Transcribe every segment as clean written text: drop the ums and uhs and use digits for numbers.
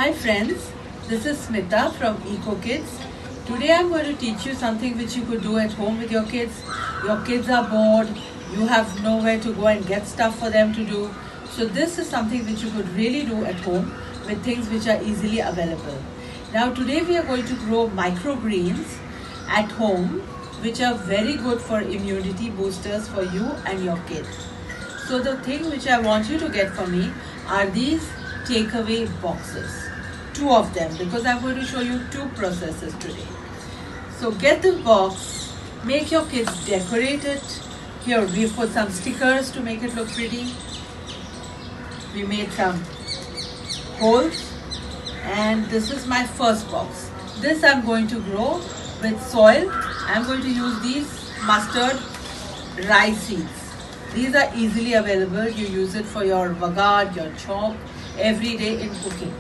Hi friends, this is Smita from Eco Kids. Today I'm going to teach you something which you could do at home with your kids. Your kids are bored, you have nowhere to go and get stuff for them to do. So this is something which you could really do at home with things which are easily available. Now today we are going to grow microgreens at home which are very good for immunity boosters for you and your kids. So the thing which I want you to get for me are these takeaway boxes. Two of them, because I'm going to show you two processes today. So get the box, make your kids decorate it. Here we've put some stickers to make it look pretty. We made some holes, and this is my first box. This I'm going to grow with soil. I'm going to use these mustard rye seeds. These are easily available. You use it for your vagad, your chop, every day in cooking.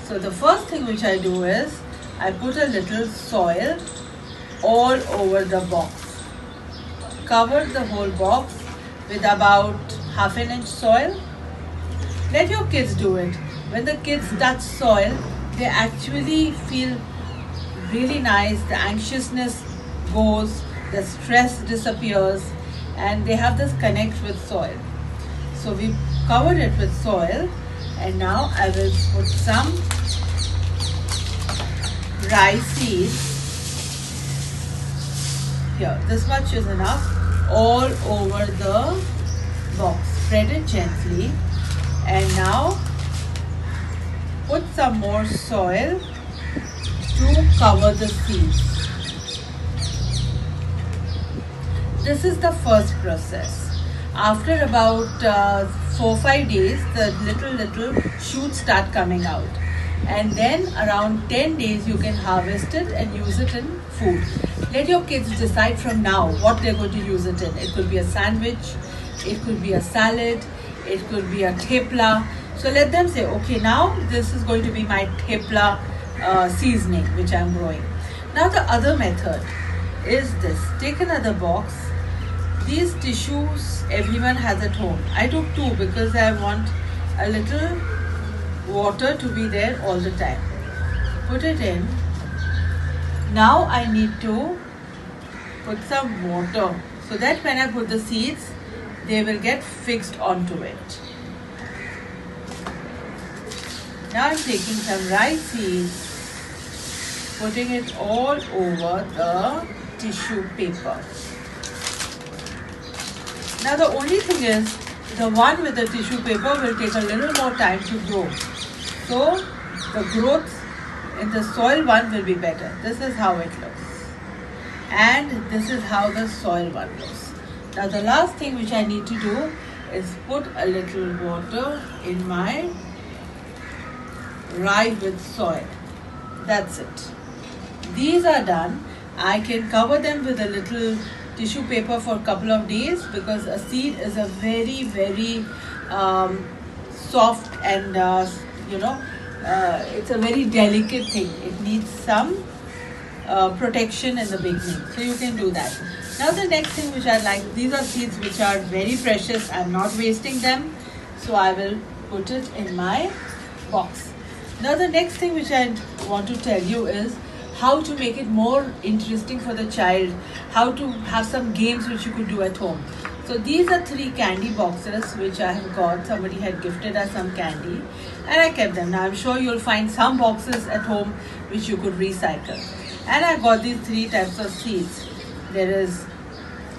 So the first thing which I do is I put a little soil all over the box. Cover the whole box with about half an inch soil. Let your kids do it. When the kids touch soil, they actually feel really nice. The anxiousness goes, the stress disappears, and they have this connect with soil. So we covered it with soil, and now I will put some rye seeds here. This much is enough, all over the box. Spread it gently, and now put some more soil to cover the seeds. This is the first process. After about 4-5 days, the little shoots start coming out, and then around 10 days you can harvest it and use it in food. Let your kids decide from now what they're going to use it in. It could be a sandwich, it could be a salad, it could be a thepla. So let them say, okay, now this is going to be my thepla seasoning which I'm growing. Now the other method is this. Take another box. These tissues everyone has at home. I took two because I want a little water to be there all the time. Put it in. Now I need to put some water so that when I put the seeds, they will get fixed onto it. Now I'm taking some rice seeds, putting it all over the tissue paper. Now the only thing is, the one with the tissue paper will take a little more time to grow. So the growth in the soil one will be better. This is how it looks. And this is how the soil one looks. Now the last thing which I need to do is put a little water in my rye with soil. That's it. These are done. I can cover them with a little tissue paper for a couple of days, because a seed is a very soft and it's a very delicate thing. It needs some protection in the beginning, so you can do that. Now the next thing which I like, these are seeds which are very precious. I'm not wasting them, so I will put it in my box. Now the next thing which I want to tell you is how to make it more interesting for the child, how to have some games which you could do at home. So these are 3 candy boxes which I have got. Somebody had gifted us some candy and I kept them. Now I'm sure you'll find some boxes at home which you could recycle. And I got these 3 types of seeds. There is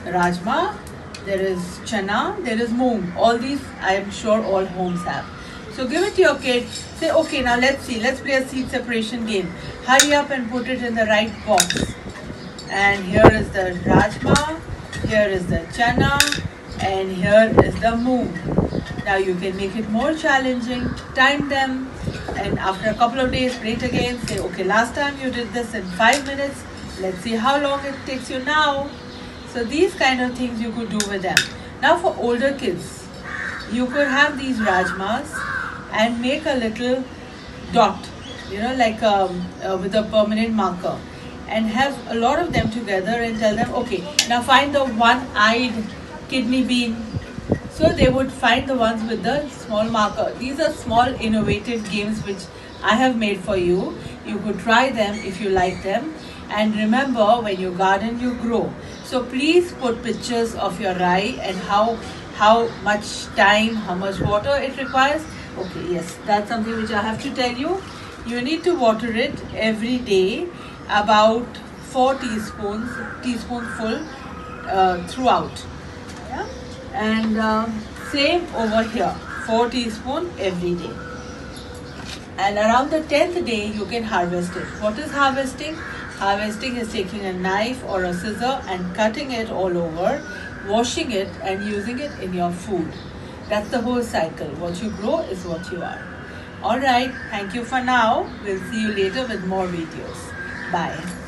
rajma, there is chana, there is moong. All these I am sure all homes have. So give it to your kid. Say, okay, now let's see. Let's play a seed separation game. Hurry up and put it in the right box. And here is the rajma, here is the chana, and here is the moong. Now you can make it more challenging, time them, and after a couple of days, play it again. Say, okay, last time you did this in 5 minutes. Let's see how long it takes you now. So these kind of things you could do with them. Now for older kids, you could have these rajmas and make a little dot, like with a permanent marker, and have a lot of them together and tell them, okay, now find the one-eyed kidney bean. So they would find the ones with the small marker. These are small innovative games which I have made for you. You could try them if you like them. And remember, when you garden, you grow. So please put pictures of your rye and how much time, how much water it requires. Okay, yes, that's something which I have to tell you. You need to water it every day, about 4 teaspoonful throughout. Yeah? And same over here, 4 teaspoon every day. And around the 10th day you can harvest it. What is harvesting? Harvesting is taking a knife or a scissor and cutting it all over, washing it and using it in your food. That's the whole cycle. What you grow is what you are. Alright, thank you for now. We'll see you later with more videos. Bye.